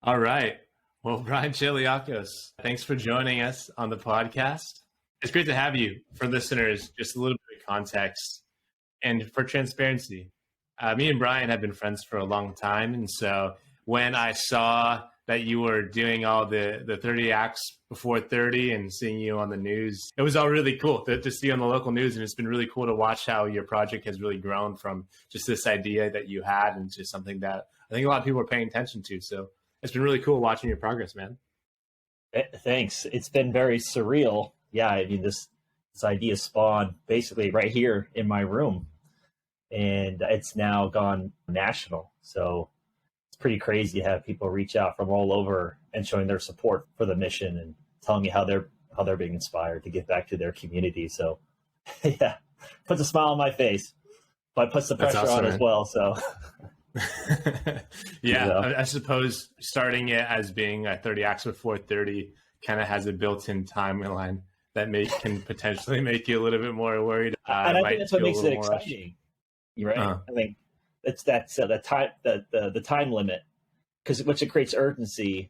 All right. Well, Bryan Tsiliacos, thanks for joining us on the podcast. It's great to have you. For listeners, just a little bit of context and for transparency. Me and Bryan have been friends for a long time. And so when I saw that you were doing all the 30 acts before 30 and seeing you on the news, it was all really cool to see on the local news. And it's been really cool to watch how your project has really grown from just this idea that you had into something that I think a lot of people are paying attention to. So it's been really cool watching your progress, man. Thanks. It's been very surreal. Yeah, I mean this idea spawned basically right here in my room, and it's now gone national. So it's pretty crazy to have people reach out from all over and showing their support for the mission and telling me how they're being inspired to give back to their community. So yeah, puts a smile on my face, but puts the That's pressure awesome, on man. as well. So Yeah, you know. I suppose starting it as being 30 acts before 30 kind of has a built-in timeline that can potentially make you a little bit more worried. And I think Might that's what feel a makes it little more rushed. exciting. You're right. Uh, I think it's that the time the time limit, because which it creates urgency,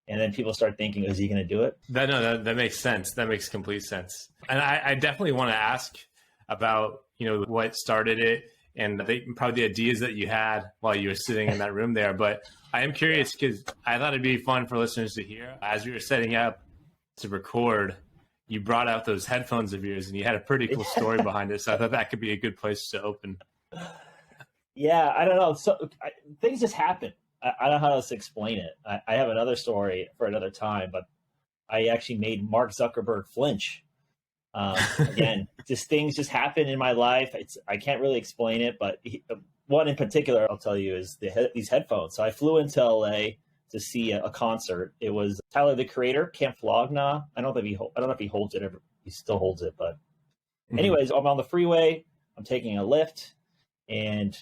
and then people start thinking, "Is he going to do it?" that makes sense. That makes complete sense. And I definitely want to ask about, what started it and probably the ideas that you had while you were sitting in that room there. But I am curious because I thought it'd be fun for listeners to hear. As we were setting up to record, you brought out those headphones of yours and you had a pretty cool story behind it. So I thought that could be a good place to open. Yeah, I don't know. Things just happen. I don't know how else to explain it. I have another story for another time, but I actually made Mark Zuckerberg flinch. Again, just things just happen in my life. I can't really explain it, but one in particular I'll tell you is these headphones. So I flew into LA to see a concert. It was Tyler the Creator, Camp Flogna. I don't know if he holds it ever. He still holds it, but anyways, I'm on the freeway. I'm taking a lift, and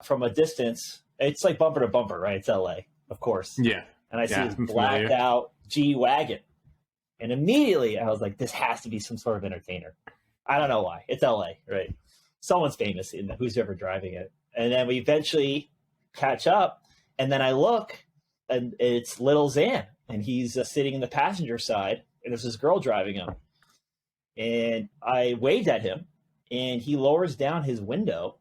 from a distance, it's like bumper to bumper, right? It's LA, of course. Yeah. And I see Yeah, this I'm blacked familiar. out G Wagon. And immediately I was like, this has to be some sort of entertainer. I don't know why. It's LA, right? Someone's famous in who's ever driving it. And then we eventually catch up. And then I look, and it's little Zan. And he's sitting in the passenger side. And there's this girl driving him. And I waved at him. And he lowers down his window.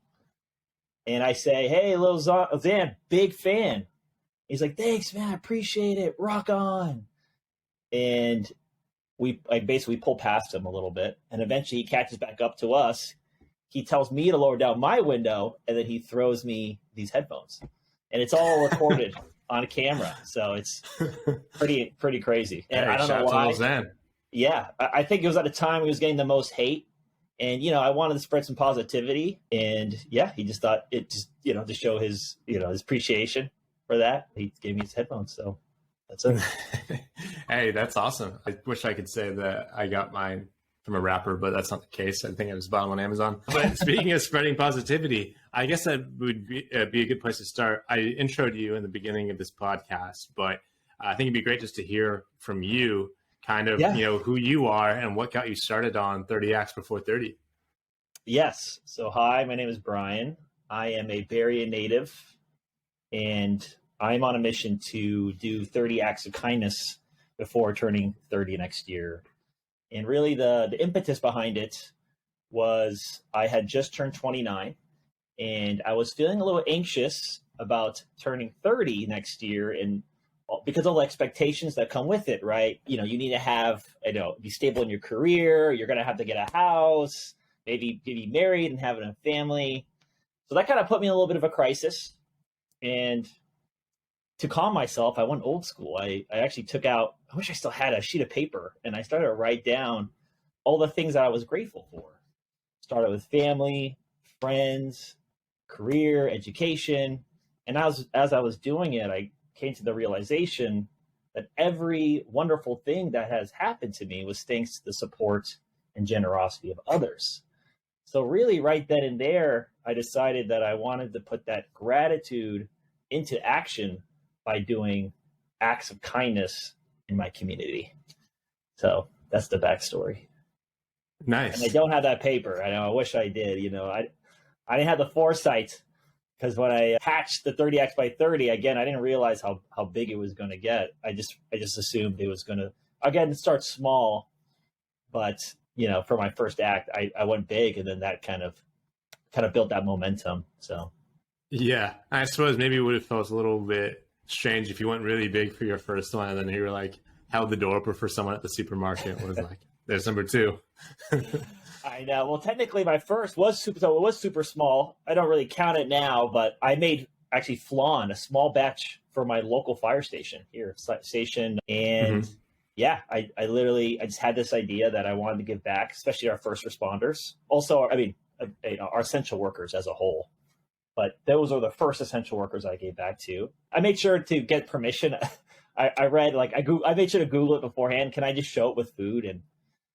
And I say, hey, little Zan, big fan. He's like, thanks, man. I appreciate it. Rock on. And I basically pull past him a little bit, and eventually he catches back up to us. He tells me to lower down my window, and then he throws me these headphones, and it's all recorded on camera. So it's pretty crazy. And Hey, I don't shout know out to why. Lil Xan. Yeah, I think it was at a time he was getting the most hate, and I wanted to spread some positivity, and yeah, he just thought it just to show his his appreciation for that. He gave me his headphones, so. That's it. Hey, that's awesome. I wish I could say that I got mine from a rapper, but that's not the case. I think I just bought them on Amazon. But speaking of spreading positivity, I guess that would be a good place to start. I introed you in the beginning of this podcast, but I think it'd be great just to hear from you kind of, Yeah. Who you are and what got you started on 30 Acts Before 30. Yes. So, hi, my name is Bryan. I am a Bay Area native, and I'm on a mission to do 30 acts of kindness before turning 30 next year. And really the impetus behind it was I had just turned 29, and I was feeling a little anxious about turning 30 next year, and because of all the expectations that come with it, right? You need to have, be stable in your career. You're going to have to get a house, maybe be married and having a family. So that kind of put me in a little bit of a crisis. And to calm myself, I went old school. I actually took out, I wish I still had a sheet of paper, and I started to write down all the things that I was grateful for. Started with family, friends, career, education. And as I was doing it, I came to the realization that every wonderful thing that has happened to me was thanks to the support and generosity of others. So really right then and there, I decided that I wanted to put that gratitude into action by doing acts of kindness in my community. So that's the backstory. Nice. And I don't have that paper. I know. I wish I did. I didn't have the foresight Because when I hatched the 30X by 30, again, I didn't realize how big it was going to get. I just assumed it was going to, again, start small. But, for my first act, I went big, and then that kind of built that momentum. So, yeah, I suppose maybe it would have felt a little bit strange if you went really big for your first one, and then you were like, held the door open for someone at the supermarket was like, there's number 2. I know. Well, technically my first was super small. I don't really count it now, but I made actually flan, a small batch for my local fire station here, and yeah, I just had this idea that I wanted to give back, especially our first responders. Also, our essential workers as a whole. But those are the first essential workers I gave back to. I made sure to get permission. I read, I made sure to Google it beforehand. Can I just show it with food? And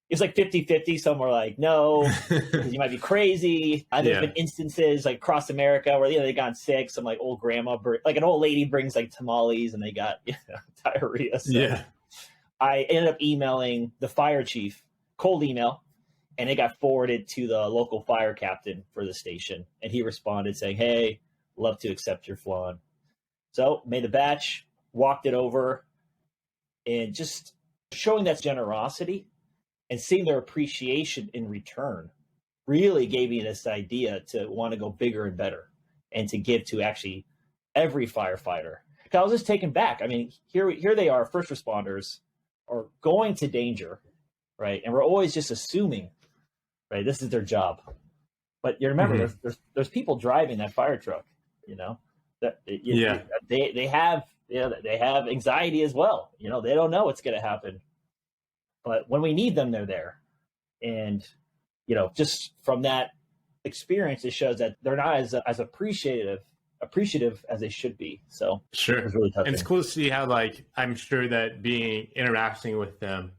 it was like 50-50. Some were like, no, because you might be crazy. There's been instances like across America where they got sick. Some like old grandma, like an old lady brings like tamales and they got diarrhea. So I ended up emailing the fire chief, cold email, and it got forwarded to the local fire captain for the station. And he responded saying, hey, love to accept your flan. So made the batch, walked it over, and just showing that generosity and seeing their appreciation in return really gave me this idea to want to go bigger and better and to give to actually every firefighter. Because I was just taken back. I mean, here they are, first responders are going to danger, right? And we're always just assuming, right, this is their job. But you remember, there's people driving that fire truck, they have anxiety as well. They don't know what's going to happen. But when we need them, they're there. And, just from that experience, it shows that they're not as appreciative as they should be. So sure. It was really touching. And it's cool to see how, I'm sure that interacting with them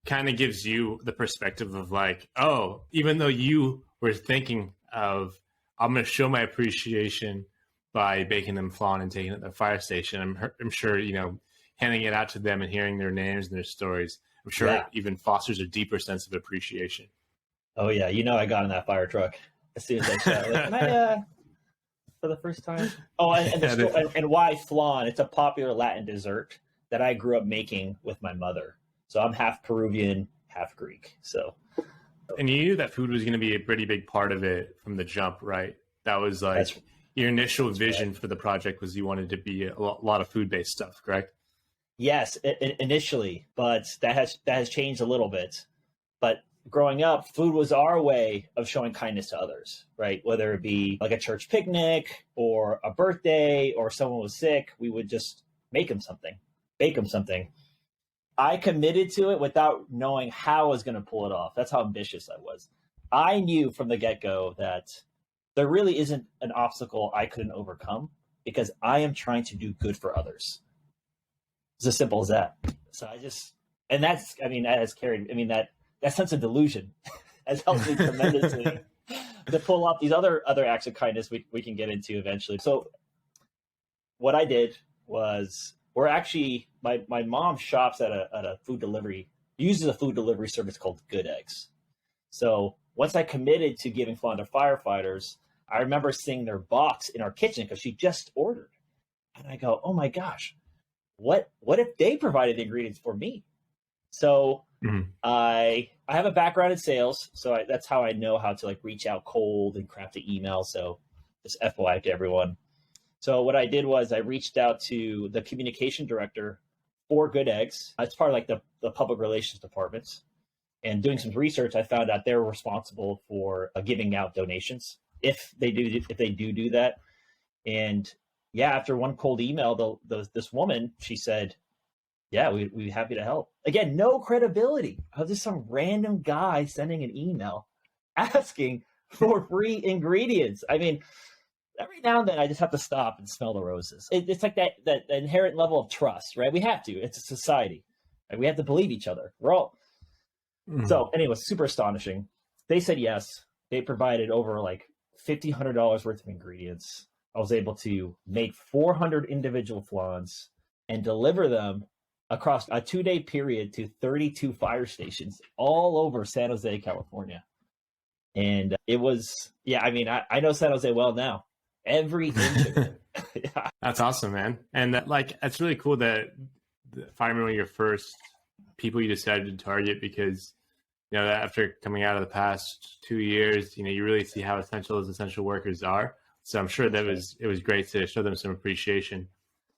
kind of gives you the perspective of oh, even though you were thinking of, I'm going to show my appreciation by baking them flan and taking it to the fire station, I'm sure, handing it out to them and hearing their names and their stories, I'm sure it even fosters a deeper sense of appreciation. Oh yeah. I got in that fire truck as soon as I said, can I, for the first time? Oh, and why flan? It's a popular Latin dessert that I grew up making with my mother. So I'm half Peruvian, half Greek. So, and you knew that food was going to be a pretty big part of it from the jump, right? That was your initial vision for the project was you wanted to be a lot of food-based stuff, correct? Yes, initially, but that has changed a little bit. But growing up, food was our way of showing kindness to others, right? Whether it be like a church picnic or a birthday or someone was sick, we would just make them something, bake them something. I committed to it without knowing how I was going to pull it off. That's how ambitious I was. I knew from the get-go that there really isn't an obstacle I couldn't overcome because I am trying to do good for others. It's as simple as that. So that has carried, that sense of delusion has helped me tremendously to pull off these other acts of kindness we can get into eventually. So what I did was, my mom shops at a food delivery, uses a food delivery service called Good Eggs. So once I committed to giving flan to firefighters, I remember seeing their box in our kitchen because she just ordered. And I go, oh my gosh, what if they provided the ingredients for me? So I have a background in sales, so that's how I know how to reach out cold and craft the email. So just FYI to everyone. So what I did was I reached out to the communication director for Good Eggs. It's part of the public relations departments. And doing some research, I found out they're responsible for giving out donations if they do that. And yeah, after one cold email, this woman, she said, yeah, we'd be happy to help. Again, no credibility. I was just some random guy sending an email asking for free ingredients. Every now and then I just have to stop and smell the roses. It's like that inherent level of trust, right? We have to. It's a society. Right? We have to believe each other. We're all. So anyway, super astonishing. They said yes. They provided over $1,500 worth of ingredients. I was able to make 400 individual flans and deliver them across a 2-day period to 32 fire stations all over San Jose, California. And it was, I know San Jose well now. every inch of it. Yeah. That's awesome, man. And it's really cool that the firemen were your first people you decided to target because, that after coming out of the past 2 years, you really see how essential those essential workers are. So I'm sure it was great to show them some appreciation.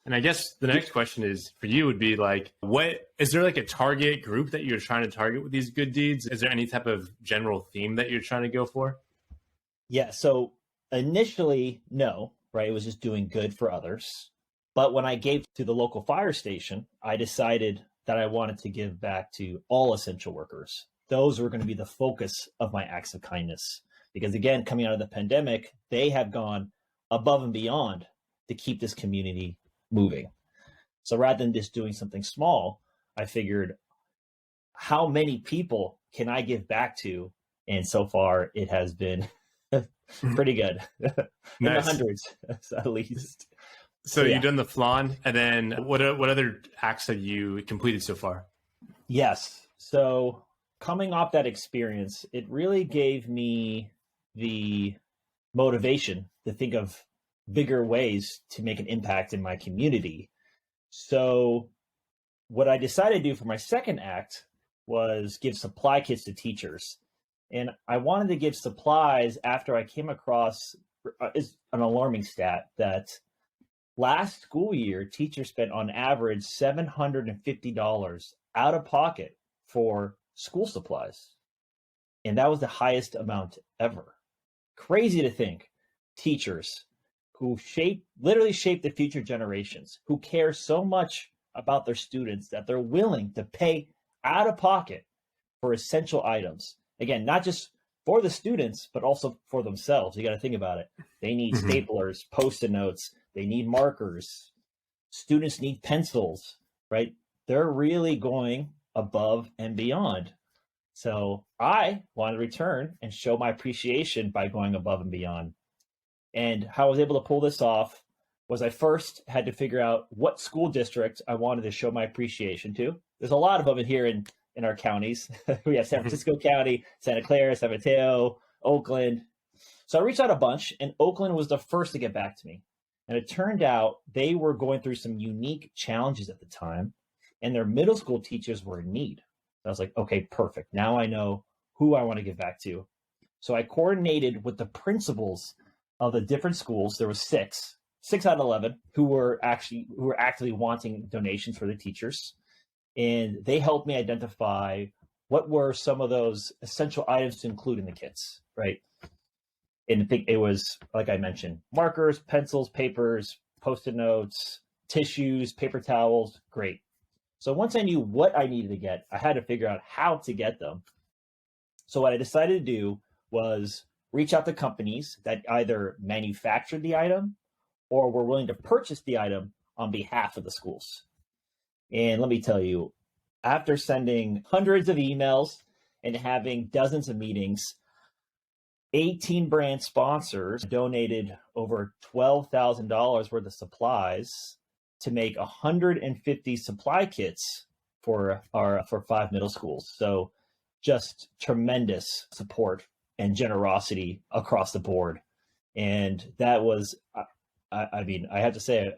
And I guess the next question is for you would be what is there a target group that you're trying to target with these good deeds? Is there any type of general theme that you're trying to go for? Yeah. So initially, no, right? It was just doing good for others. But when I gave to the local fire station, I decided that I wanted to give back to all essential workers. Those were going to be the focus of my acts of kindness. Because again, coming out of the pandemic, they have gone above and beyond to keep this community moving. So rather than just doing something small, I figured, how many people can I give back to? And so far, it has been pretty good. In the hundreds, at least. So you've done the flan, and then what other acts have you completed so far? Yes. So coming off that experience, it really gave me the motivation to think of bigger ways to make an impact in my community. So what I decided to do for my second act was give supply kits to teachers. And I wanted to give supplies after I came across an alarming stat that last school year, teachers spent on average $750 out of pocket for school supplies. And that was the highest amount ever. Crazy to think. Teachers who literally shape the future generations, who care so much about their students that they're willing to pay out of pocket for essential items. Again, not just for the students, but also for themselves. You got to think about it. They need staplers, Post-it notes. They need markers. Students need pencils, right? They're really going above and beyond. So I want to return and show my appreciation by going above and beyond. And how I was able to pull this off was I first had to figure out what school district I wanted to show my appreciation to. There's a lot of them here in our counties. We have San Francisco County, Santa Clara, San Mateo, Oakland. So I reached out a bunch, and Oakland was the first to get back to me. And it turned out they were going through some unique challenges at the time, and their middle school teachers were in need. I was like, okay, perfect. Now I know who I want to give back to. So I coordinated with the principals of the different schools. There was six out of 11 who were actively wanting donations for the teachers. And they helped me identify what were some of those essential items to include in the kits, right? And I think it was, like I mentioned, markers, pencils, papers, Post-it notes, tissues, paper towels. Great. So once I knew what I needed to get, I had to figure out how to get them. So what I decided to do was reach out to companies that either manufactured the item or were willing to purchase the item on behalf of the schools. And let me tell you, after sending hundreds of emails and having dozens of meetings, 18 brand sponsors donated over $12,000 worth of supplies to make 150 supply kits for 5 middle schools. So just tremendous support and generosity across the board. And that was, I mean, I have to say,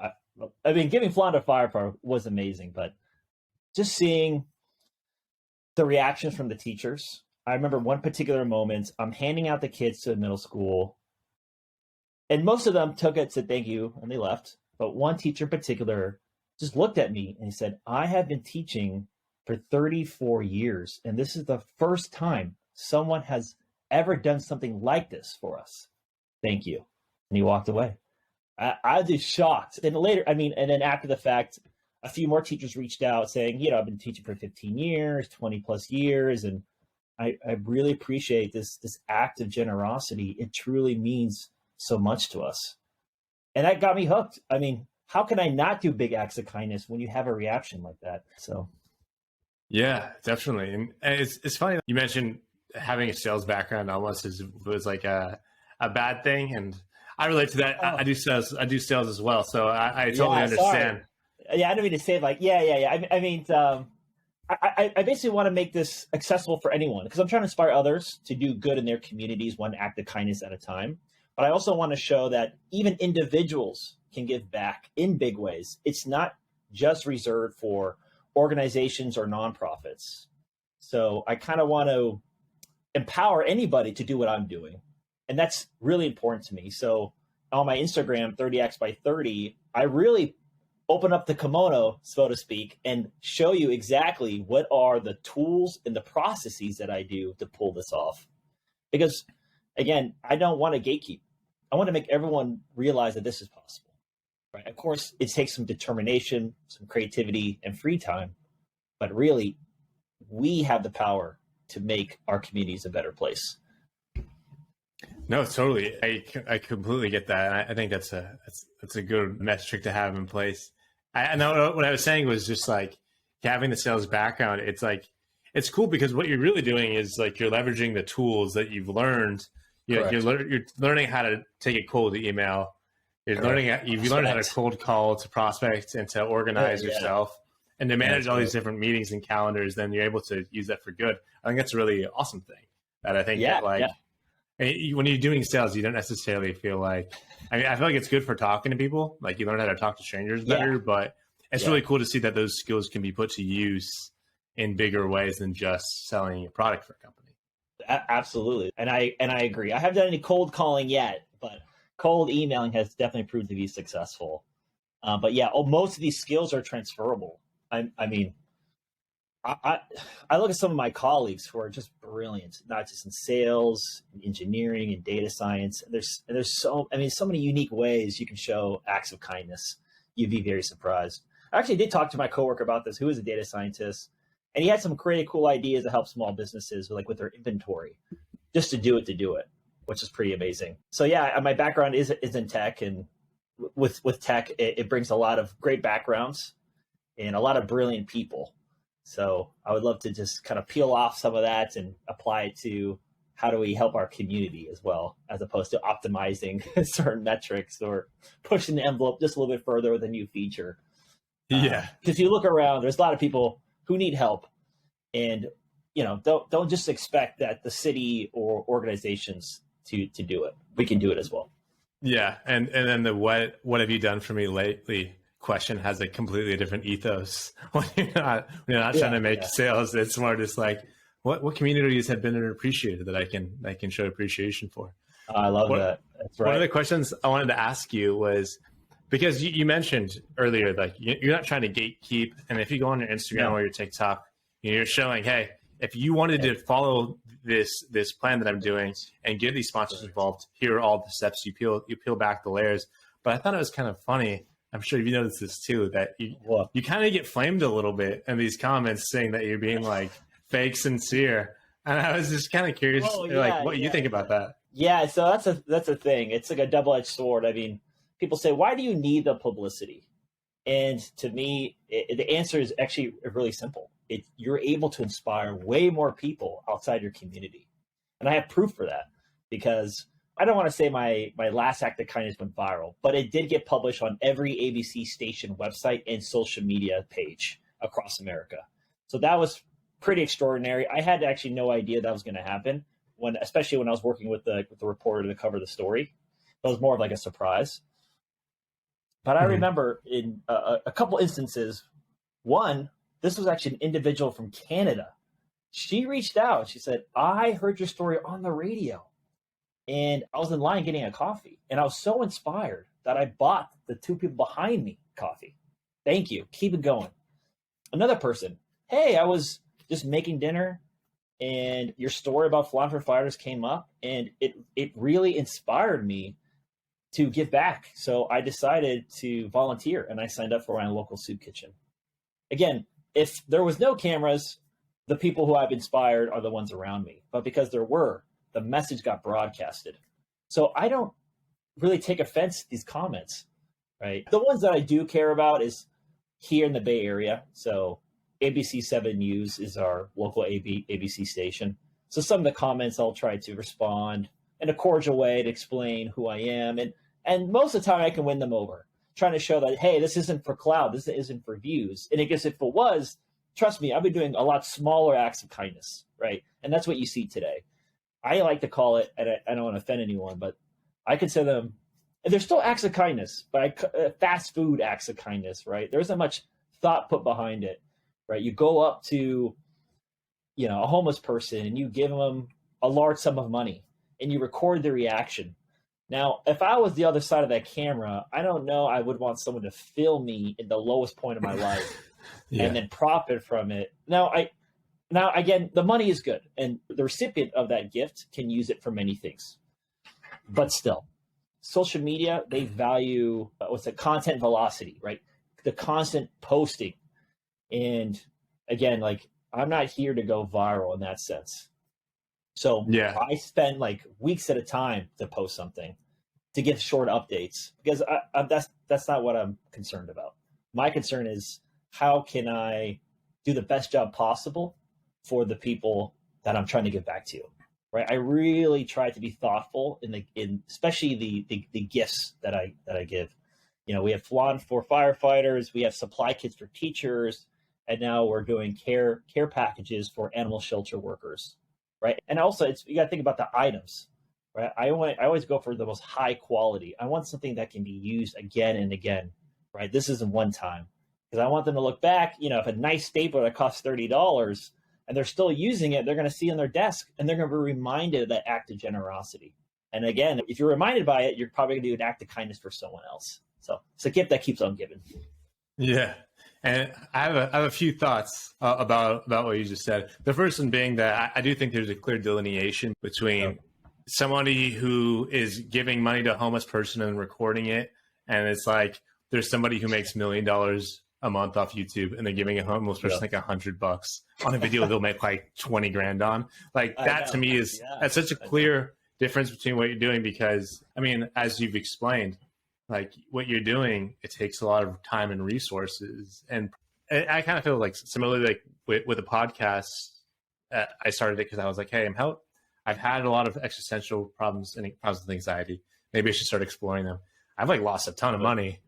giving Flan to Firepower was amazing, but just seeing the reactions from the teachers. I remember one particular moment, I'm handing out the kits to the middle school, and most of them took it, said thank you, and they left. But one teacher in particular just looked at me and he said, I have been teaching for 34 years, and this is the first time someone has ever done something like this for us. Thank you. And he walked away. I was just shocked. And later, and then after the fact, a few more teachers reached out saying, I've been teaching for 15 years, 20 plus years, and I really appreciate this act of generosity. It truly means so much to us. And that got me hooked. I mean, how can I not do big acts of kindness when you have a reaction like that? So, yeah, definitely. And it's funny you mentioned having a sales background almost was like a bad thing, and I relate to that. I do sales as well, so I totally understand. Sorry. Yeah, I don't mean to say I basically want to make this accessible for anyone because I'm trying to inspire others to do good in their communities, one act of kindness at a time. But I also want to show that even individuals can give back in big ways. It's not just reserved for organizations or nonprofits. So I kind of want to empower anybody to do what I'm doing. And that's really important to me. So on my Instagram, 30x by 30, I really open up the kimono, so to speak, and show you exactly what are the tools and the processes that I do to pull this off. Because again, I don't want to gatekeep. I want to make everyone realize that this is possible. Right? Of course, it takes some determination, some creativity, and free time. But really, we have the power to make our communities a better place. No, totally. I completely get that. I think that's a good metric to have in place. I know what I was saying was just like having the sales background. It's like, it's cool because what you're really doing is like you're leveraging the tools that you've learned. You're learning how to take a cold email. You've learned how to cold call to prospect and to organize yourself and to manage all these different meetings and calendars. Then you're able to use that for good. I think that's a really awesome thing. That I think when you're doing sales, you don't necessarily feel like. I mean, I feel like it's good for talking to people. Like you learn how to talk to strangers better, but it's really cool to see that those skills can be put to use in bigger ways than just selling a product for a company. Absolutely. And I agree. I haven't done any cold calling yet, but cold emailing has definitely proved to be successful. But yeah, most of these skills are transferable. I mean, I look at some of my colleagues who are just brilliant, not just in sales, engineering, and data science. There's so many unique ways you can show acts of kindness. You'd be very surprised. I actually did talk to my coworker about this, who is a data scientist, and he had some pretty cool ideas to help small businesses with their inventory, just to do it, which is pretty amazing. So yeah, my background is in tech, and with tech, it brings a lot of great backgrounds and a lot of brilliant people. So I would love to just kind of peel off some of that and apply it to how do we help our community as well, as opposed to optimizing certain metrics or pushing the envelope just a little bit further with a new feature. Yeah. Because you look around, there's a lot of people who need help, and don't just expect that the city or organizations to do it. We can do it as well. Yeah, and then the what have you done for me lately question has a completely different ethos. When you're not trying to make sales, it's more just like what communities have been appreciated that I can show appreciation for. I love that. That's right. One of the questions I wanted to ask you was, because you mentioned earlier, like you're not trying to gatekeep, and if you go on your Instagram or your TikTok, you're showing, hey, if you wanted to follow this plan that I'm doing and get these sponsors involved, here are all the steps. You peel back the layers. But I thought it was kind of funny. I'm sure you noticed this too, that you kind of get flamed a little bit in these comments saying that you're being like fake sincere. And I was just kind of curious, what you think about that. Yeah, so that's a thing. It's like a double-edged sword. I mean, people say, why do you need the publicity? And to me, the answer is actually really simple. You're able to inspire way more people outside your community. And I have proof for that, because I don't want to say my last act of kindness went viral, but it did get published on every ABC station website and social media page across America. So that was pretty extraordinary. I had actually no idea that was going to happen, especially when I was working with the reporter to cover the story. It was more of like a surprise. But I remember in a couple instances, one, this was actually an individual from Canada. She reached out. She said, I heard your story on the radio, and I was in line getting a coffee, and I was so inspired that I bought the two people behind me coffee. Thank you. Keep it going. Another person, hey, I was just making dinner, and your story about philanthropy fighters came up, and it really inspired me to give back. So I decided to volunteer, and I signed up for my local soup kitchen. Again, if there was no cameras, the people who I've inspired are the ones around me. But because there were, the message got broadcasted. So I don't really take offense to these comments, right? The ones that I do care about is here in the Bay Area. So ABC 7 News is our local ABC station. So some of the comments I'll try to respond in a cordial way to explain who I am. And most of the time I can win them over, trying to show that, hey, this isn't for clout, this isn't for views. And I guess if it was, trust me, I've been doing a lot smaller acts of kindness, right? And that's what you see today. I like to call it, and I don't want to offend anyone, but I consider them, they're still acts of kindness, but fast food acts of kindness, right? There isn't much thought put behind it, right? You go up to, a homeless person and you give them a large sum of money and you record the reaction. Now, if I was the other side of that camera, I don't know I would want someone to film me in the lowest point of my life and then profit from it. Now, again, the money is good and the recipient of that gift can use it for many things. But still, social media, they value content velocity, right? The constant posting. And again, like, I'm not here to go viral in that sense. So I spend like weeks at a time to post something, to give short updates, because that's not what I'm concerned about. My concern is, how can I do the best job possible for the people that I'm trying to give back to, right? I really try to be thoughtful in especially the gifts that I give. We have flan for firefighters, we have supply kits for teachers, and now we're doing care packages for animal shelter workers, right? And also, you got to think about the items, right? I always go for the most high quality. I want something that can be used again and again, right? This isn't one time, because I want them to look back. If a nice stapler that costs $30 and they're still using it, they're going to see on their desk and they're going to be reminded of that act of generosity. And again, if you're reminded by it, you're probably going to do an act of kindness for someone else. So it's a gift that keeps on giving. Yeah. And I have a few thoughts about what you just said. The first one being that I do think there's a clear delineation between somebody who is giving money to a homeless person and recording it, and it's like there's somebody who makes $1 million a month off YouTube and they're giving a homeless person like $100 on a video they'll make like 20 grand on. Like that to me is that's such a clear difference between what you're doing, because I mean, as you've explained, like what you're doing, it takes a lot of time and resources. And I kind of feel like similarly, like with the podcast, I started it because I was like, hey, I've had a lot of existential problems and problems with anxiety. Maybe I should start exploring them. I've like lost a ton of money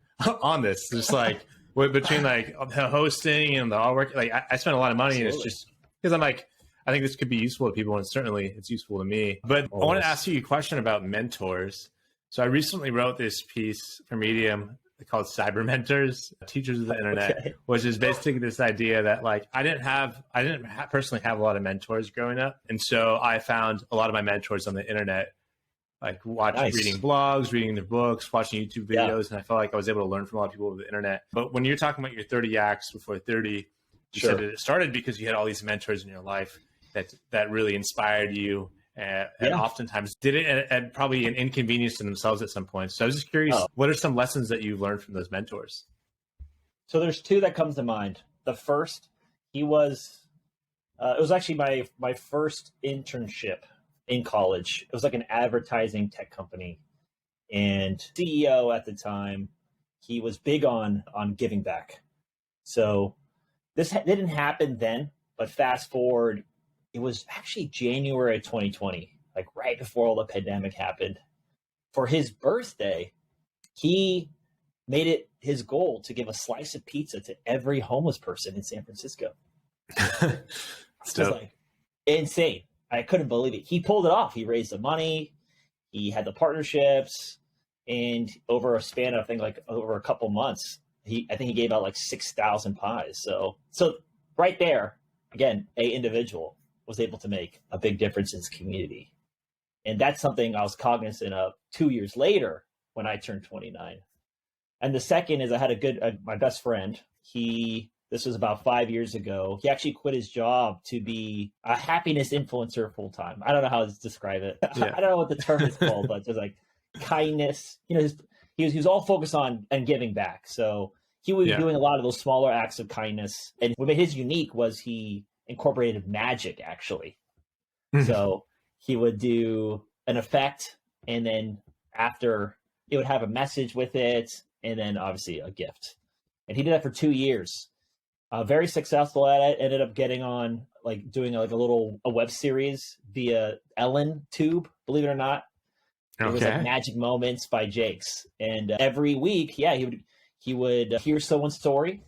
on this. Just like between like the hosting and the artwork, like I spent a lot of money. And it's just because I'm like, I think this could be useful to people, and certainly it's useful to me. But I want to ask you a question about mentors. So I recently wrote this piece for Medium called Cyber Mentors, Teachers of the Internet, which is basically this idea that like I didn't personally have a lot of mentors growing up. And so I found a lot of my mentors on the internet, like reading blogs, reading their books, watching YouTube videos. And I felt like I was able to learn from a lot of people over the internet. But when you're talking about your 30 acts before 30, you said that it started because you had all these mentors in your life that really inspired you. And oftentimes did it at probably an inconvenience to themselves at some point. So I was just curious, what are some lessons that you've learned from those mentors? So there's two that comes to mind. The first, it was actually my first internship in college. It was like an advertising tech company, and CEO at the time, he was big on giving back. So this didn't happen then, but fast forward, it was actually January of 2020, like right before all the pandemic happened. For his birthday, he made it his goal to give a slice of pizza to every homeless person in San Francisco. It was like insane. I couldn't believe it. He pulled it off. He raised the money. He had the partnerships, and over a span of, I think, like over a couple months, I think he gave out like 6,000 pies. So right there, again, an individual was able to make a big difference in his community. And that's something I was cognizant of 2 years later when I turned 29. And the second is I had my best friend. This was about 5 years ago. He actually quit his job to be a happiness influencer full time. I don't know how to describe it. I don't know what the term is called, but just like kindness. He was all focused on giving back. So he was doing a lot of those smaller acts of kindness. And what made his unique was he incorporated magic, actually. So he would do an effect, and then after it would have a message with it, and then obviously a gift. And he did that for 2 years. Very successful at it. Ended up getting on, like, doing like a web series via Ellen Tube, believe it or not. It was like Magic Moments by Jakes. And every week, he would hear someone's story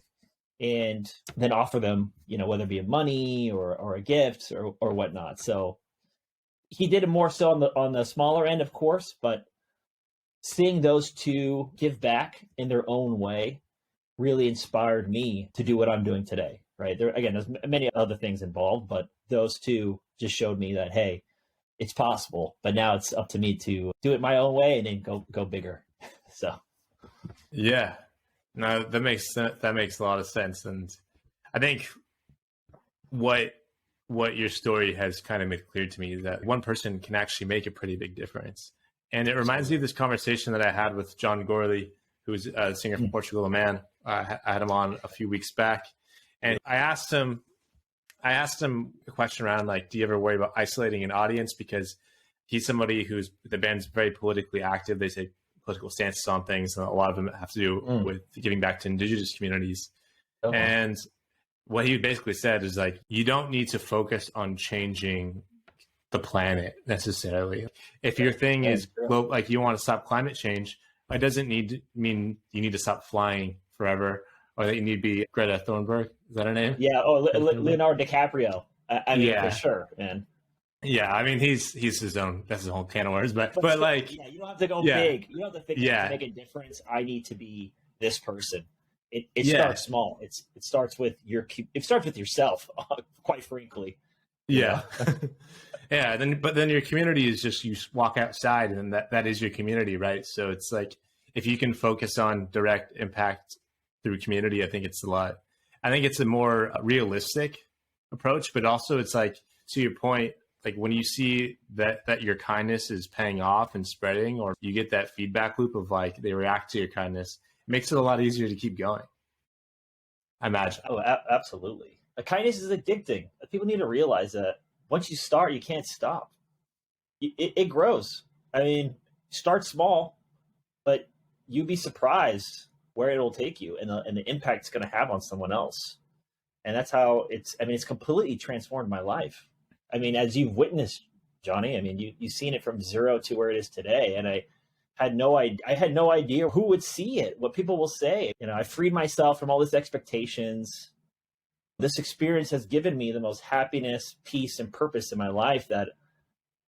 and then offer them, whether it be money or a gift or whatnot. So he did it more so on the smaller end, of course, but seeing those two give back in their own way really inspired me to do what I'm doing today, right? There's many other things involved, but those two just showed me that, hey, it's possible, but now it's up to me to do it my own way and then go bigger. So, yeah, no, that makes a lot of sense. And I think what your story has kind of made clear to me is that one person can actually make a pretty big difference. And it reminds me of this conversation that I had with John Gorley, who's a singer from Portugal, a man. I had him on a few weeks back, and I asked him a question around, like, do you ever worry about isolating an audience? Because he's somebody the band's very politically active. They take political stances on things, and a lot of them have to do with giving back to indigenous communities. Okay. And what he basically said is, like, you don't need to focus on changing the planet necessarily. If your thing is, well, like, you want to stop climate change, it doesn't mean you need to stop flying forever, or that you need to be Greta Thunberg. Is that her name? Yeah. Oh, Leonardo DiCaprio. I mean, yeah, for sure, man. Yeah, I mean, he's his own. That's his whole can of worms. But like, yeah, you don't have to go big. You don't have to think to make a difference. I need to be this person. It starts small. It starts with yourself. Quite frankly. Yeah. Yeah. Then your community is just, you walk outside, and that is your community, right? So it's like, if you can focus on direct impact through community, I think it's a more realistic approach, but also it's like, to your point, like, when you see that your kindness is paying off and spreading, or you get that feedback loop of, like, they react to your kindness, it makes it a lot easier to keep going, I imagine. Oh, absolutely. Kindness is addicting. People need to realize that once you start, you can't stop. It grows. I mean, start small, but you'd be surprised where it'll take you and the impact it's going to have on someone else. And that's how it's completely transformed my life. I mean, as you've witnessed, Johnny, I mean, you've seen it from zero to where it is today. And I had no idea who would see it, what people will say. I freed myself from all this expectations. This experience has given me the most happiness, peace, and purpose in my life that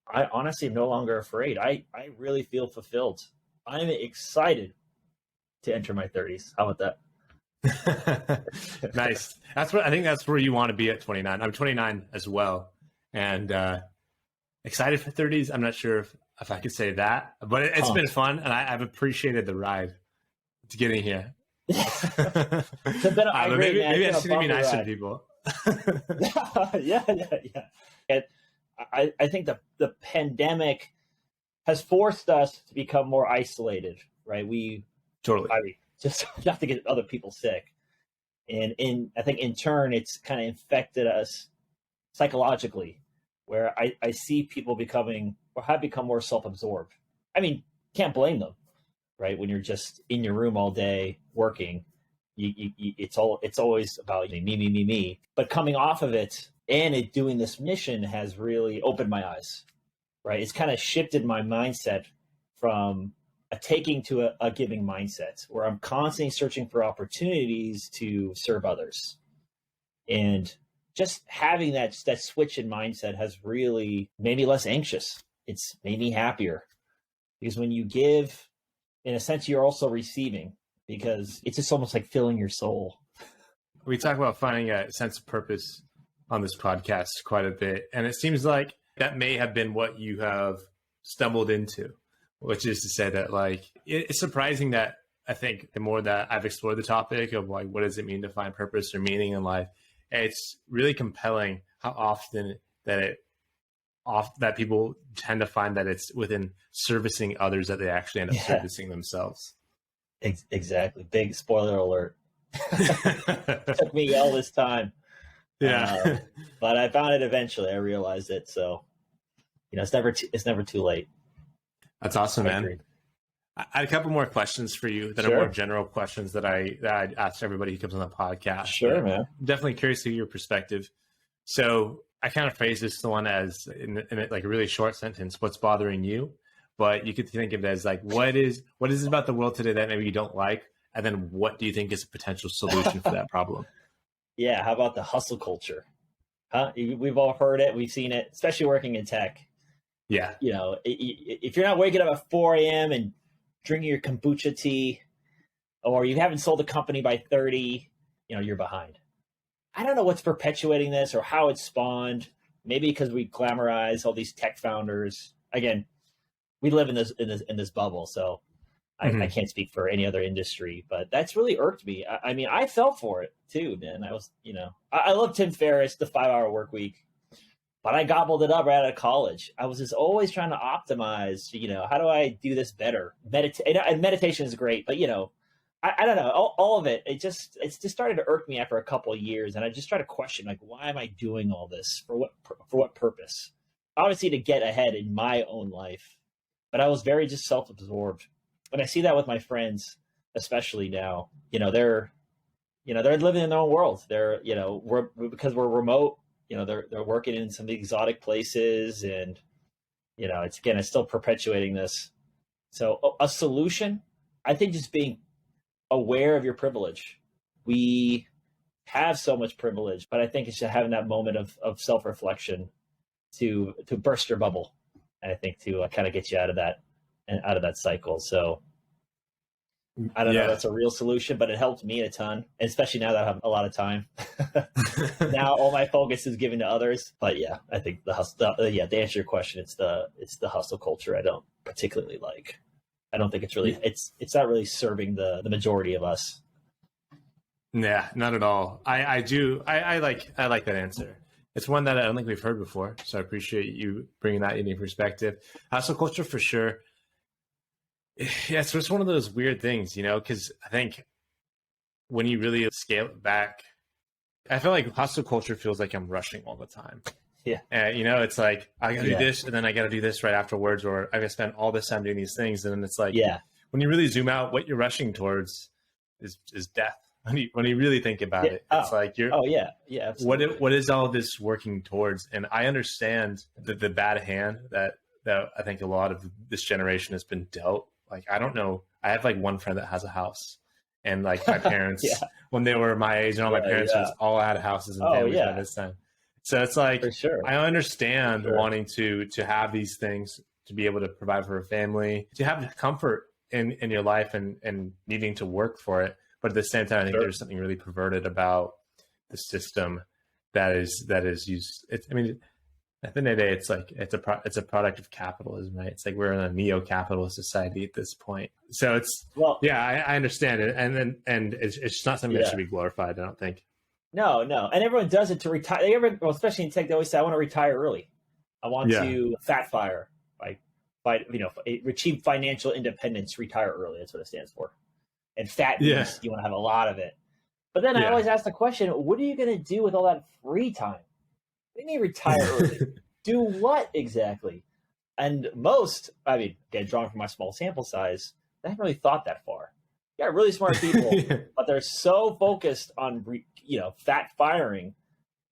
I honestly am no longer afraid. I really feel fulfilled. I'm excited to enter my 30s. How about that? Nice. I think that's where you want to be at 29. I'm 29 as well. And excited for 30s. I'm not sure if I could say that, but it's been fun, and I've appreciated the ride to getting here. Maybe I should be nice to people. Yeah. And I think the pandemic has forced us to become more isolated, right? Just not to get other people sick. And I think in turn, it's kind of infected us psychologically, where I see people have become more self-absorbed. I mean, can't blame them, right? When you're just in your room all day working, it's always about me. But coming off of it and doing this mission has really opened my eyes, right? It's kind of shifted my mindset from a taking to a giving mindset, where I'm constantly searching for opportunities to serve others. And just having that switch in mindset has really made me less anxious. It's made me happier, because when you give, in a sense, you're also receiving, because it's just almost like filling your soul. We talk about finding a sense of purpose on this podcast quite a bit. And it seems like that may have been what you have stumbled into, which is to say that, like, it's surprising that I think the more that I've explored the topic of, like, what does it mean to find purpose or meaning in life, it's really compelling how often that people tend to find that it's within servicing others that they actually end up servicing themselves. Exactly. Big spoiler alert. It took me all this time. Yeah. But I found it eventually. I realized it. So, it's never too late. That's awesome, man. I had a couple more questions for you that are more general questions that I ask everybody who comes on the podcast. Sure, man. I'm definitely curious to hear your perspective. So I kind of phrase this one as in like a really short sentence, what's bothering you? But you could think of it as, like, what is it about the world today that maybe you don't like? And then what do you think is a potential solution for that problem? Yeah. How about the hustle culture? Huh? We've all heard it. We've seen it, especially working in tech. Yeah. If you're not waking up at 4 a.m. and drinking your kombucha tea, or you haven't sold a company by 30, you're behind. I don't know what's perpetuating this or how it spawned. Maybe because we glamorize all these tech founders. Again, we live in this bubble, so I can't speak for any other industry, but that's really irked me. I mean, I fell for it too, man. I was, I love Tim Ferriss, the 5-hour work week, but I gobbled it up right out of college. I was just always trying to optimize, how do I do this better? And meditation is great, but I don't know, all of it. It just started to irk me after a couple of years, and I just try to question, like, why am I doing all this? For what purpose? Obviously, to get ahead in my own life, but I was very just self-absorbed. And I see that with my friends, especially now. They're living in their own world. They're, because we're remote. They're working in some exotic places, and it's still perpetuating this. So a solution, I think, just being aware of your privilege. We have so much privilege, but I think it's just having that moment of self-reflection to burst your bubble, and I think to kind of get you out of that cycle. So I don't know, that's a real solution, but it helped me a ton, especially now that I have a lot of time. Now all my focus is given to others. But yeah, I think the hustle, to answer your question, it's the hustle culture I don't particularly like. I don't think it's really, it's not really serving the majority of us. Yeah, not at all. I like that answer. It's one that I don't think we've heard before. So I appreciate you bringing that in your perspective. Hustle culture for sure. Yeah, so it's one of those weird things, because I think when you really scale it back, I feel like hustle culture feels like I'm rushing all the time. Yeah. And, it's like, I got to do this, and then I got to do this right afterwards, or I got to spend all this time doing these things. And then it's like, when you really zoom out, what you're rushing towards is death. When you really think about it, it's like absolutely. What is all this working towards? And I understand the bad hand that I think a lot of this generation has been dealt. Like, I don't know. I have like one friend that has a house, and like my parents, when they were my age, and all my parents all had houses and families by this time. So it's like, for sure. I understand wanting to have these things, to be able to provide for a family, to have comfort in your life, and needing to work for it. But at the same time, I think there's something really perverted about the system that is used. At the end of the day, it's like it's a product of capitalism, right? It's like we're in a neo-capitalist society at this point. So I understand it, and it's not something that should be glorified, I don't think. No, and everyone does it to retire. Especially in tech, they always say, "I want to retire early. I want to fat fire, achieve financial independence, retire early." That's what it stands for. And fat means you want to have a lot of it. But then I always ask the question, what are you going to do with all that free time? What do you mean retire early? Do what exactly? And most, again, drawing from my small sample size, they haven't really thought that far. You got really smart people, but they're so focused on, fat firing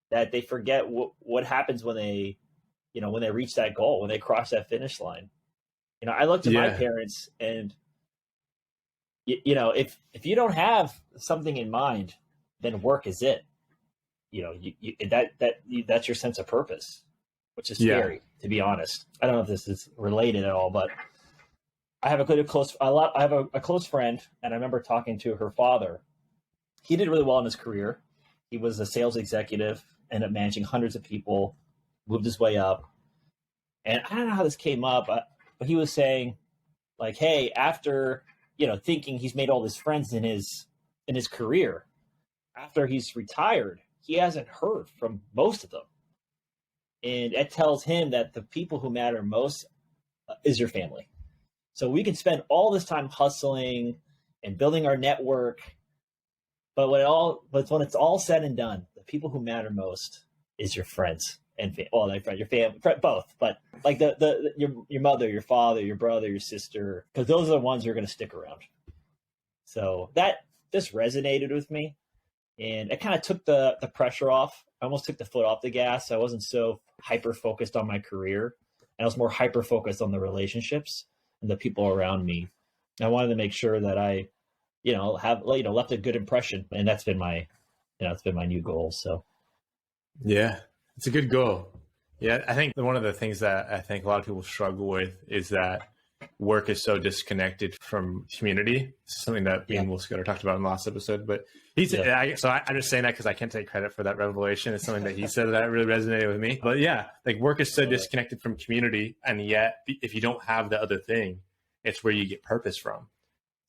that they forget what happens when they reach that goal, when they cross that finish line. I look to my parents, and if you don't have something in mind, then work is it. That's your sense of purpose, which is scary, to be honest. I don't know if this is related at all, but I have a close friend, and I remember talking to her father. He did really well in his career. He was a sales executive, ended up managing hundreds of people, moved his way up. And I don't know how this came up, but he was saying, like, hey, after thinking he's made all his friends in his career, after he's retired, he hasn't heard from most of them. And it tells him that the people who matter most is your family. So we can spend all this time hustling and building our network, but when it's all said and done, the people who matter most is your friends and your family, both. But like your mother, your father, your brother, your sister, because those are the ones who are going to stick around. So that just resonated with me, and it kind of took the pressure off. I almost took the foot off the gas. I wasn't so hyper focused on my career, and I was more hyper focused on the relationships and the people around me. I wanted to make sure that I, have left a good impression, and that's been my, it's been my new goal. So, yeah, it's a good goal. Yeah, I think one of the things that I think a lot of people struggle with is that work is so disconnected from community. It's something that me and Will Scudder talked about in the last episode. But I'm just saying that because I can't take credit for that revelation. It's something that he said that really resonated with me. But yeah, like work is so disconnected from community, and yet if you don't have the other thing, it's where you get purpose from.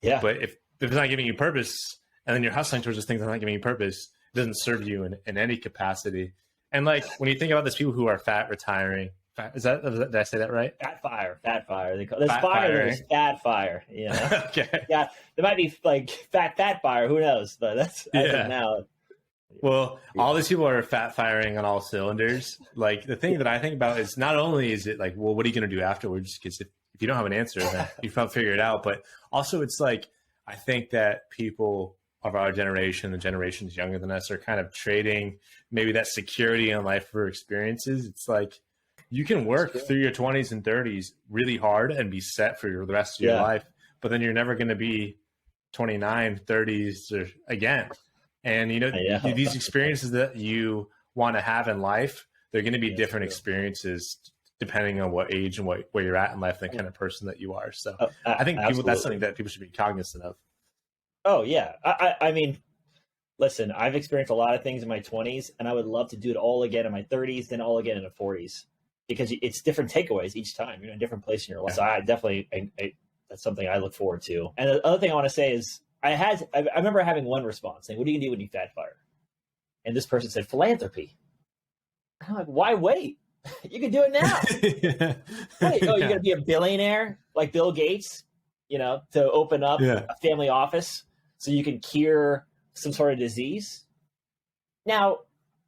Yeah. But if it's not giving you purpose, and then you're hustling towards this thing that's not giving you purpose, it doesn't serve you in any capacity. And like when you think about these people who are fat retiring, did I say that right? Fat fire. They call there's fire. There's fat fire. You know? Okay. Yeah, there might be like fat fire. Who knows? But that's now. Well, all these people are fat firing on all cylinders. Like the thing that I think about is not only is it like, well, what are you going to do afterwards? Because if you don't have an answer, then you probably figure it out. But also, it's like I think that people of our generation, the generations younger than us, are kind of trading maybe that security in life for experiences. It's like you can work through your 20s and 30s really hard and be set for the rest of your life, but then you're never going to be 29, 30s again. And, these experiences that you want to have in life, they're going to be different experiences depending on what age and where you're at in life and the kind of person that you are. So I think that's something that people should be cognizant of. Oh, yeah. I mean, listen, I've experienced a lot of things in my 20s, and I would love to do it all again in my 30s, then all again in the 40s, because it's different takeaways each time. You're in a different place in your life. So I definitely, that's something I look forward to. And the other thing I want to say is I remember having one response saying, what do you do when you fat fire? And this person said, philanthropy. I'm like, why wait? You can do it now. Wait, you're going to be a billionaire like Bill Gates, to open up a family office so you can cure some sort of disease. Now,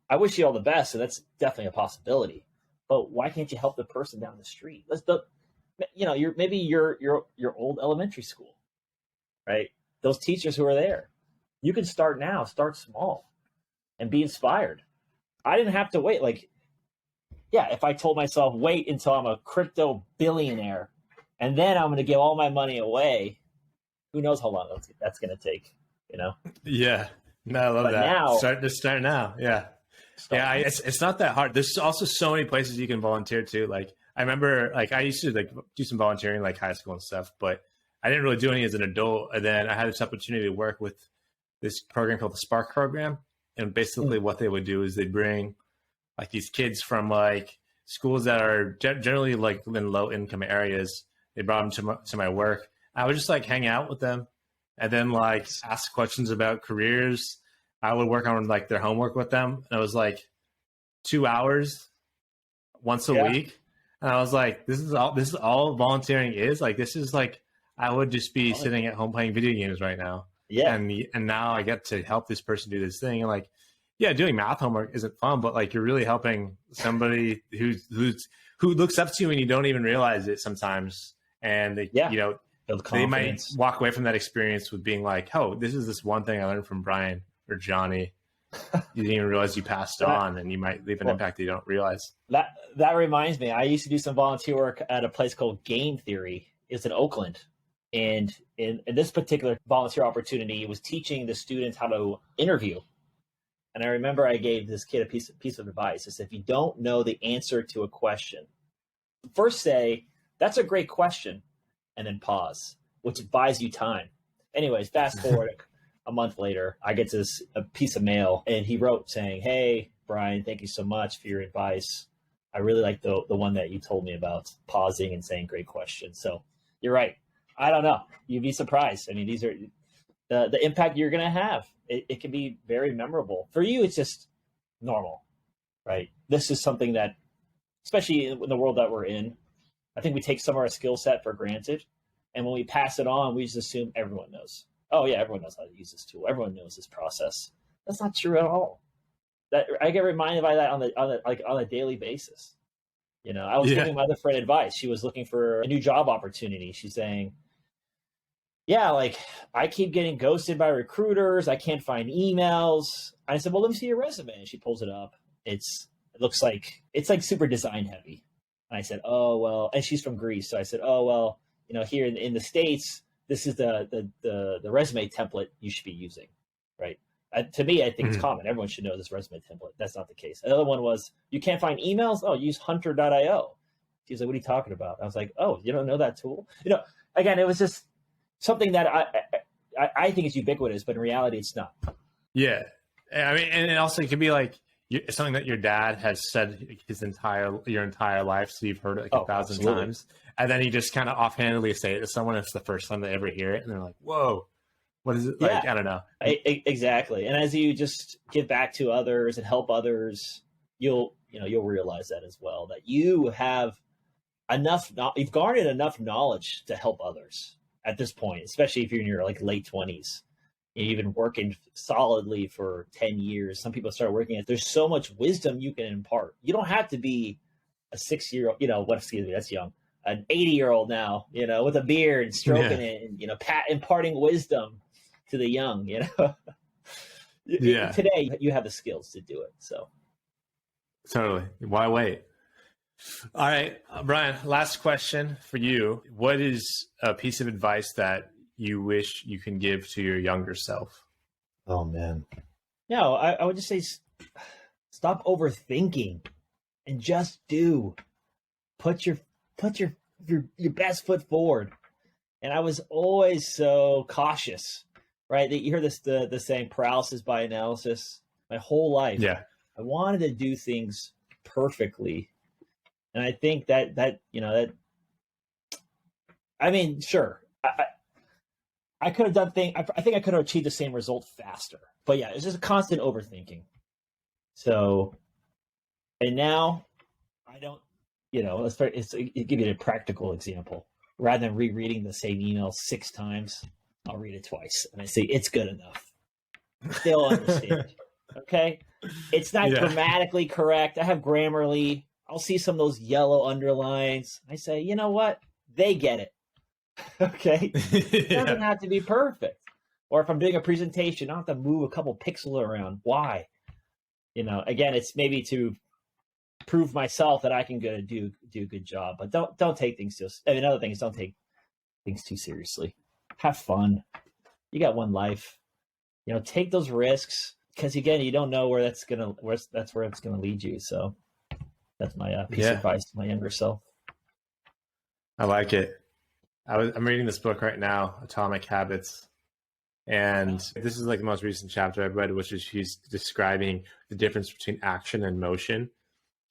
I wish you all the best, so that's definitely a possibility. But why can't you help the person down the street? Your old elementary school, right? Those teachers who are there. You can start now, start small, and be inspired. I didn't have to wait. If I told myself, wait until I'm a crypto billionaire, and then I'm going to give all my money away, who knows how long that's going to take, Yeah. No, I love that. Now, start now. Yeah. It's not that hard. There's also so many places you can volunteer too. Like I remember, I used to do some volunteering, like high school and stuff, but I didn't really do any as an adult. And then I had this opportunity to work with this program called the Spark program. And basically what they would do is they'd bring like these kids from like schools that are generally like in low income areas. They brought them to my work. I would just like hang out with them and then like ask questions about careers. I would work on like their homework with them. And it was like 2 hours once a week. And I was like, this is all volunteering is. Like, this is like, I would just be sitting at home playing video games right now. Yeah. And now I get to help this person do this thing. And like, yeah, doing math homework isn't fun, but like you're really helping somebody who looks up to you and you don't even realize it sometimes. And they might walk away from that experience with being like, oh, this one thing I learned from Bryan or Johnny. You didn't even realize you passed on, and you might leave an impact that you don't realize. That reminds me, I used to do some volunteer work at a place called Game Theory. It's in Oakland. And in this particular volunteer opportunity, it was teaching the students how to interview. And I remember I gave this kid a piece of advice. I said, if you don't know the answer to a question, first say, that's a great question, and then pause, which buys you time. Anyways, fast forward a month later, I get a piece of mail, and he wrote saying, hey, Bryan, thank you so much for your advice. I really like the one that you told me about pausing and saying great question. So you're right. I don't know. You'd be surprised. I mean, these are the impact you're going to have. It can be very memorable. For you, it's just normal, right? This is something that, especially in the world that we're in, I think we take some of our skill set for granted. And when we pass it on, we just assume everyone knows. Oh yeah, everyone knows how to use this tool. Everyone knows this process. That's not true at all. That I get reminded by that on a daily basis. I was giving my other friend advice. She was looking for a new job opportunity. She's saying, yeah, like I keep getting ghosted by recruiters. I can't find emails. I said, well, let me see your resume. And she pulls it up. It looks like it's like super design heavy. And I said, oh, well, and she's from Greece. So I said, oh, well, here in the States, this is the resume template you should be using, right? To me, I think it's common. Everyone should know this resume template. That's not the case. Another one was, you can't find emails? Oh, use hunter.io. She's like, what are you talking about? I was like, oh, you don't know that tool? Again, it was just something that I think is ubiquitous, but in reality, it's not. Yeah. I mean, and it also could be like something that your dad has said your entire life. So you've heard it like 1,000 times. And then you just kind of offhandedly say it to someone. It's the first time they ever hear it. And they're like, whoa, what is it? Like, I don't know. Exactly. And as you just give back to others and help others, you'll realize that as well, that you have you've garnered enough knowledge to help others at this point, especially if you're in your like late 20s. You've been working solidly for 10 years. Some people start working there's so much wisdom you can impart. You don't have to be a 6-year-old, that's young, an 80-year-old now, with a beard and stroking it and, imparting wisdom to the young, Today you have the skills to do it. So. Totally. Why wait? All right, Bryan, last question for you. What is a piece of advice that you wish you can give to your younger self? Oh, man. No, I would just say stop overthinking and just do. Put your best foot forward. And I was always so cautious, right? You hear the saying paralysis by analysis. My whole life. Yeah. I wanted to do things perfectly. And I think that I mean, sure. I could have done things. I think I could have achieved the same result faster. But yeah, it's just a constant overthinking. So, and now I don't, give you a practical example. Rather than rereading the same email 6 times, I'll read it twice. And I say, it's good enough. They'll understand. Okay? It's not grammatically correct. I have Grammarly. I'll see some of those yellow underlines. I say, you know what? They get it. Okay? It doesn't have to be perfect. Or if I'm doing a presentation, I don't have to move a couple pixels around. Why? Again, it's maybe to prove myself that I can do a good job. But don't take things too. Another thing is don't take things too seriously. Have fun. You got one life. Take those risks because again, you don't know where it's gonna lead you. So that's my piece of advice to my younger self. I like it. I'm reading this book right now, Atomic Habits. And this is like the most recent chapter I've read, which is she's describing the difference between action and motion.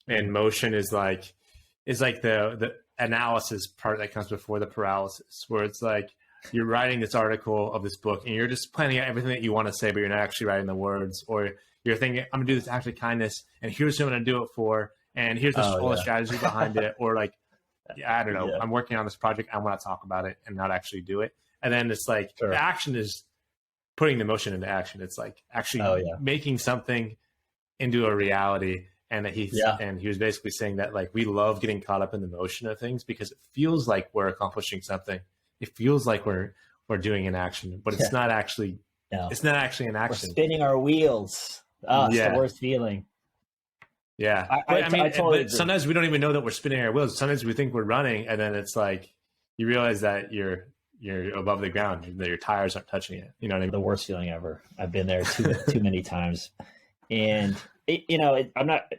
And motion is like the analysis part that comes before the paralysis, where it's like you're writing this article of this book and you're just planning out everything that you want to say, but you're not actually writing the words. Or you're thinking, I'm gonna do this act of kindness and here's who I'm gonna do it for. And here's the strategy behind it. Or like, I don't know, I'm working on this project. I want to talk about it and not actually do it. And then it's like the action is putting the motion into action. It's like actually making something into a reality. And that and he was basically saying that like we love getting caught up in the motion of things because it feels like we're accomplishing something. It feels like we're doing an action, but it's not actually. No. It's not actually an action. We're spinning our wheels. Oh, it's the worst feeling. Yeah, I mean, totally but sometimes we don't even know that we're spinning our wheels. Sometimes we think we're running, and then it's like you realize that you're above the ground, that your tires aren't touching it. You know what I mean? The worst feeling ever. I've been there too many times, and I'm not.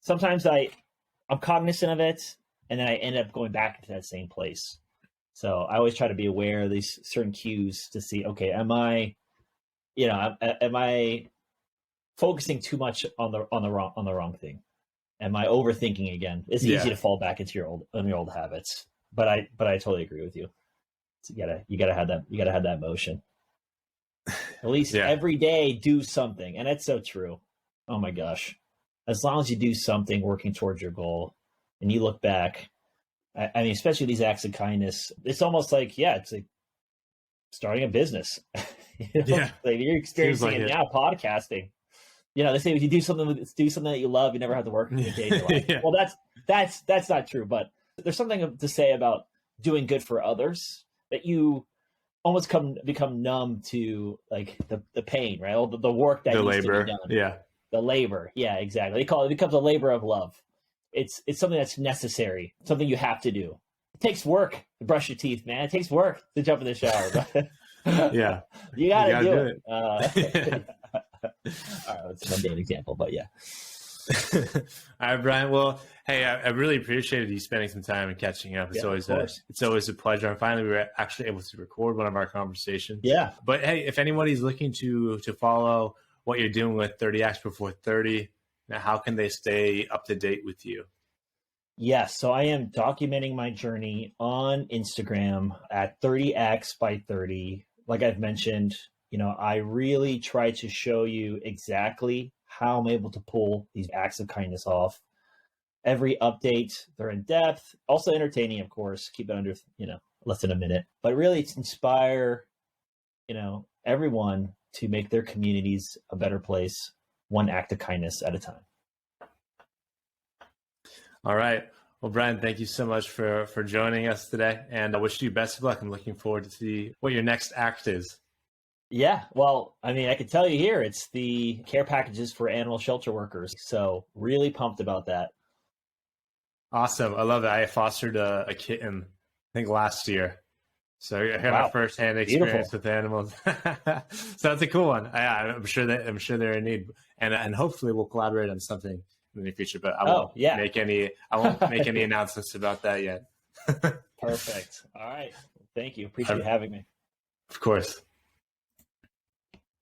Sometimes I'm cognizant of it, and then I end up going back to that same place. So I always try to be aware of these certain cues to see, okay, am I focusing too much on the wrong thing? Am I overthinking again? It's easy to fall back into your old habits. But I totally agree with you. So you gotta have that motion. At least every day do something. And that's so true. Oh my gosh. As long as you do something working towards your goal and you look back, I mean, especially these acts of kindness, it's almost like, it's like starting a business. Like you're experiencing it now, podcasting. They say if you do something that you love, you never have to work a day in your life. Well, that's not true, but there's something to say about doing good for others that you almost become numb to, like the pain, right? All the work that needs to be done. The labor. Yeah, exactly. They call it becomes a labor of love. It's something that's necessary, something you have to do. It takes work to brush your teeth, man. It takes work to jump in the shower. But you gotta do it. All right, that's a mundane example, but yeah. All right, Bryan. Well, hey, I really appreciated you spending some time and catching up. It's always a pleasure. And finally, we were actually able to record one of our conversations. Yeah. But hey, if anybody's looking to follow what you're doing with 30 Acts Before 30, now how can they stay up to date with you? Yes. So I am documenting my journey on Instagram at 30x by 30. Like I've mentioned, I really try to show you exactly how I'm able to pull these acts of kindness off. Every update, they're in depth, also entertaining, of course, keep it under, less than a minute, but really to inspire, everyone to make their communities a better place, one act of kindness at a time. All right. Well, Bryan, thank you so much for joining us today. And I wish you best of luck. I'm looking forward to see what your next act is. Yeah. Well, I mean, I can tell you here, it's the care packages for animal shelter workers. So really pumped about that. Awesome. I love it. I fostered a kitten, I think last year. So I had my firsthand experience with animals. So that's a cool one. I'm sure they're in need, and hopefully we'll collaborate on something in the future, but I won't make any announcements about that yet. Perfect. All right. Thank you. Appreciate you having me. Of course.